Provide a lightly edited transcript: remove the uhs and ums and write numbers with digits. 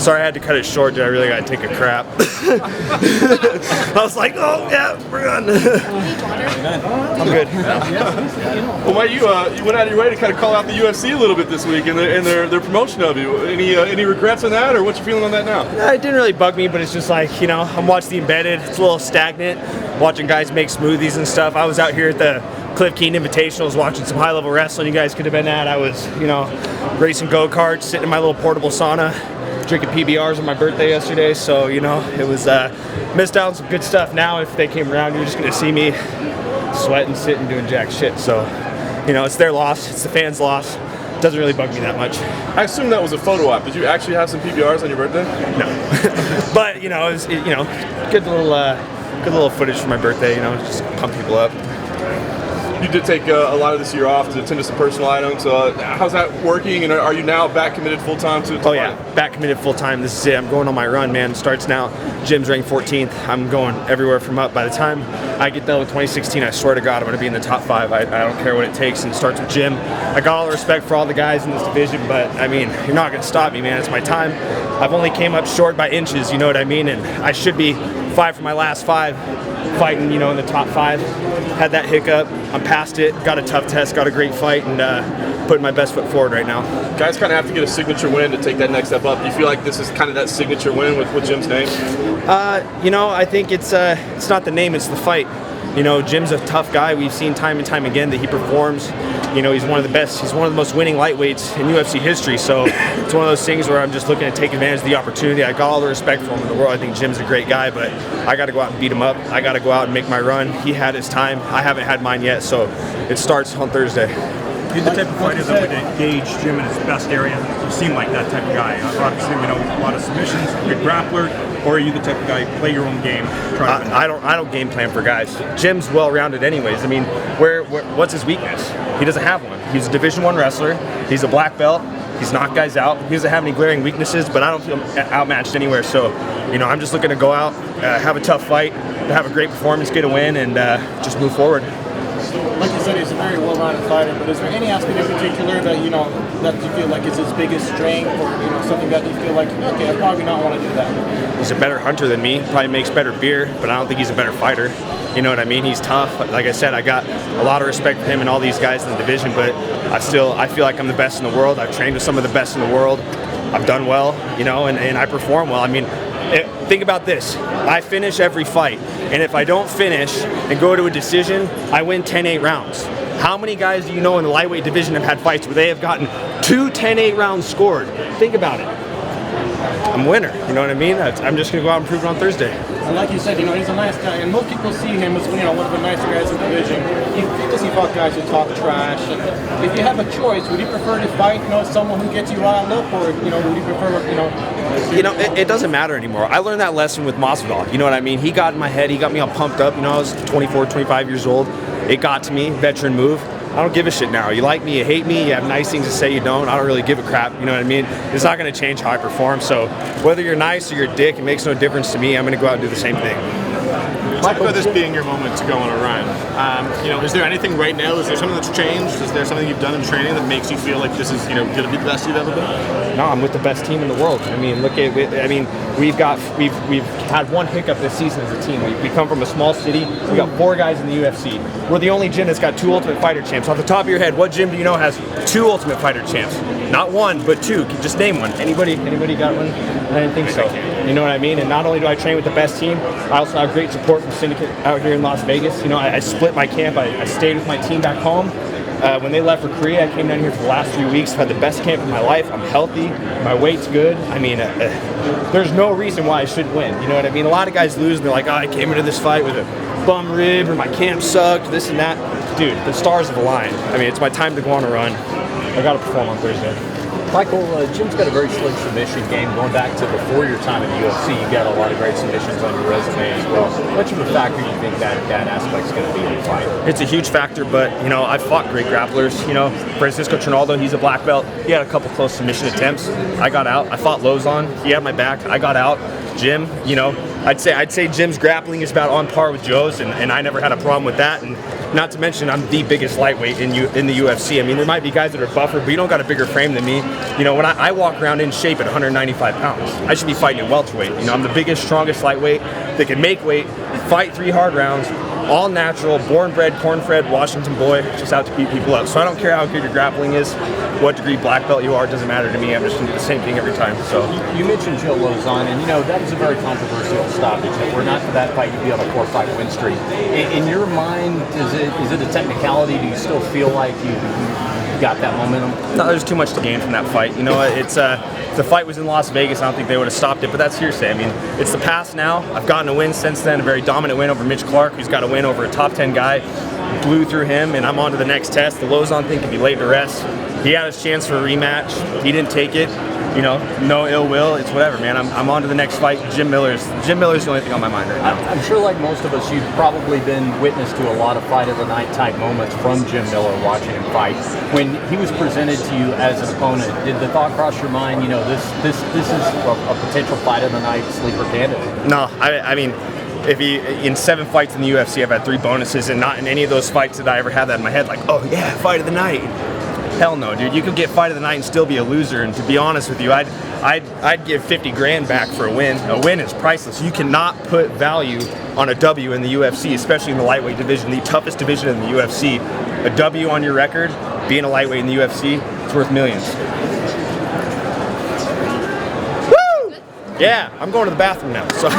Sorry I had to cut it short, dude. I really got to take a crap. I was like, oh, yeah, we're on. I'm good. Well, Mike, you went out of your way to kind of call out the UFC a little bit this week and their promotion of you. Any regrets on that, or what you feeling on that now? It didn't really bug me, but it's just like, you know, I'm watching the Embedded. It's a little stagnant, watching guys make smoothies and stuff. I was out here at the Cliff Keen Invitationals watching some high-level wrestling you guys could have been at. I was, you know, racing go-karts, sitting in my little portable sauna, drinking PBRs on my birthday yesterday. So, you know, it was missed out on some good stuff. Now, if they came around, you're just going to see me sweating, sitting, doing jack shit. So, you know, it's their loss. It's the fans' loss. It doesn't really bug me that much. I assume that was a photo op. Did you actually have some PBRs on your birthday? No. But, you know, it was, you know, good little footage for my birthday, you know, just pump people up. You did take a lot of this year off to attend to some personal items. How's that working, and are you now back committed full-time to Oh, yeah, back committed full-time. This is it. I'm going on my run, man. It starts now. Gym's ranked 14th. I'm going everywhere from up. By the time I get done with 2016, I swear to God, I'm going to be in the top 5. I don't care what it takes, and it starts with gym. I got all the respect for all the guys in this division, but, I mean, you're not going to stop me, man. It's my time. I've only came up short by inches, you know what I mean? And I should be 5 for my last 5, fighting, you know, in the top 5. Had that hiccup. I'm past it. Got a tough test. Got a great fight, and putting my best foot forward right now. Guys kind of have to get a signature win to take that next step up. Do you feel like this is kind of that signature win with Jim's name? You know, I think it's not the name, it's the fight. You know, Jim's a tough guy. We've seen time and time again that he performs. You know, he's one of the best. He's one of the most winning lightweights in UFC history. So it's one of those things where I'm just looking to take advantage of the opportunity. I got all the respect for him in the world. I think Jim's a great guy, but I got to go out and beat him up. I got to go out and make my run. He had his time. I haven't had mine yet, so it starts on Thursday. You're the type of fighter that would engage Jim in his best area. You seem like that type of guy. Obviously, we know a lot of submissions, good grappler. Or are you the type of guy play your own game? I don't game plan for guys. Jim's well-rounded anyways. I mean, what's his weakness? He doesn't have one. He's a Division I wrestler. He's a black belt. He's knocked guys out. He doesn't have any glaring weaknesses, but I don't feel outmatched anywhere. So, you know, I'm just looking to go out, have a tough fight, have a great performance, get a win, and just move forward. Like you said, he's a very well-rounded fighter, but is there any aspect in particular that that you feel like is his biggest strength, or something that you feel like, okay, I probably not want to do that? He's a better hunter than me. Probably makes better beer, but I don't think he's a better fighter. You know what I mean? He's tough. Like I said, I got a lot of respect for him and all these guys in the division, but I feel like I'm the best in the world. I've trained with some of the best in the world. I've done well, you know, and I perform well. I mean, think about this. I finish every fight, and if I don't finish and go to a decision, I win 10-8 rounds. How many guys do you know in the lightweight division have had fights where they have gotten 2 10-8 rounds scored? Think about it. I'm a winner, you know what I mean? I'm just going to go out and prove it on Thursday. And like you said, you know, he's a nice guy, and most people see him as, you know, one of the nicer guys in the division. You just see about guys who talk trash. And if you have a choice, would you prefer to fight, you know, someone who gets you riled up, or, you know, would you prefer, you know? You know, it doesn't matter anymore. I learned that lesson with Masvidal. You know what I mean? He got in my head. He got me all pumped up. You know, I was 24, 25 years old. It got to me. Veteran move. I don't give a shit now. You like me, you hate me, you have nice things to say, you don't. I don't really give a crap, you know what I mean? It's not going to change how I perform. So whether you're nice or you're a dick, it makes no difference to me. I'm going to go out and do the same thing. Talk about this being your moment to go on a run. You know, is there anything right now? Is there something that's changed? Is there something you've done in training that makes you feel like this is, you know, going to be the best you've ever been? No, I'm with the best team in the world. I mean, look at it. I mean, we've had one hiccup this season as a team. We come from a small city. We got 4 guys in the UFC. We're the only gym that's got 2 Ultimate Fighter champs. Off the top of your head, what gym do you know has 2 Ultimate Fighter champs? Not 1, but 2. Just name one. Anybody got one? I didn't think so. You know what I mean? And not only do I train with the best team, I also have great support from Syndicate out here in Las Vegas. You know, I split my camp. I stayed with my team back home. When they left for Korea, I came down here for the last 3 weeks. I've had the best camp of my life. I'm healthy. My weight's good. I mean, there's no reason why I should win. You know what I mean? A lot of guys lose, and they're like, oh, I came into this fight with a bum rib, or my camp sucked, this and that. Dude, the stars have aligned. I mean, it's my time to go on a run. I got to perform on Thursday. Michael, Jim's got a very slick submission game. Going back to before your time in the UFC, you got a lot of great submissions on your resume as well. How much of a factor do you think that aspect's going to be in the fight? It's a huge factor, but, you know, I've fought great grapplers. You know, Francisco Trinaldo, he's a black belt. He had a couple close submission attempts. I got out. I fought Lozon. He had my back. I got out. Jim, you know, I'd say Jim's grappling is about on par with Joe's, and I never had a problem with that. And not to mention, I'm the biggest lightweight in the UFC. I mean, there might be guys that are buffer, but you don't got a bigger frame than me. You know, when I walk around in shape at 195 pounds, I should be fighting at welterweight. You know, I'm the biggest, strongest lightweight that can make weight, fight 3 hard rounds, all natural, born-bred, corn-fed, Washington boy, just out to beat people up. So I don't care how good your grappling is, what degree black belt you are, it doesn't matter to me. I'm just gonna do the same thing every time. So You mentioned Joe Lozon, and you know that was a very controversial stoppage. Were not for that fight, you'd be on a 4-fight win streak. In your mind, is it a technicality? Do you still feel like you got that momentum? no, there's too much to gain from that fight. You know, it's if the fight was in Las Vegas, I don't think they would have stopped it, but that's hearsay. I mean, it's the past now. I've gotten a win since then, a very dominant win over Mitch Clark, who's got a win over a top 10 guy. Blew through him, and I'm on to the next test. The Lozon thing can be laid to rest. He had his chance for a rematch. He didn't take it. You know, no ill will. It's whatever, man. I'm on to the next fight. Jim Miller's the only thing on my mind right now. I'm sure, like most of us, you've probably been witness to a lot of fight of the night type moments from Jim Miller watching him fight. When he was presented to you as an opponent, did the thought cross your mind? You know, this is a potential fight of the night sleeper candidate. No, I mean, if he in 7 fights in the UFC, I've had 3 bonuses, and not in any of those fights did I ever have that in my head. Like, oh yeah, fight of the night. Hell no, dude. You could get fight of the night and still be a loser. And to be honest with you, I'd give 50 grand back for a win. A win is priceless. You cannot put value on a W in the UFC, especially in the lightweight division, the toughest division in the UFC. A W on your record, being a lightweight in the UFC, it's worth millions. Woo! Yeah, I'm going to the bathroom now. So.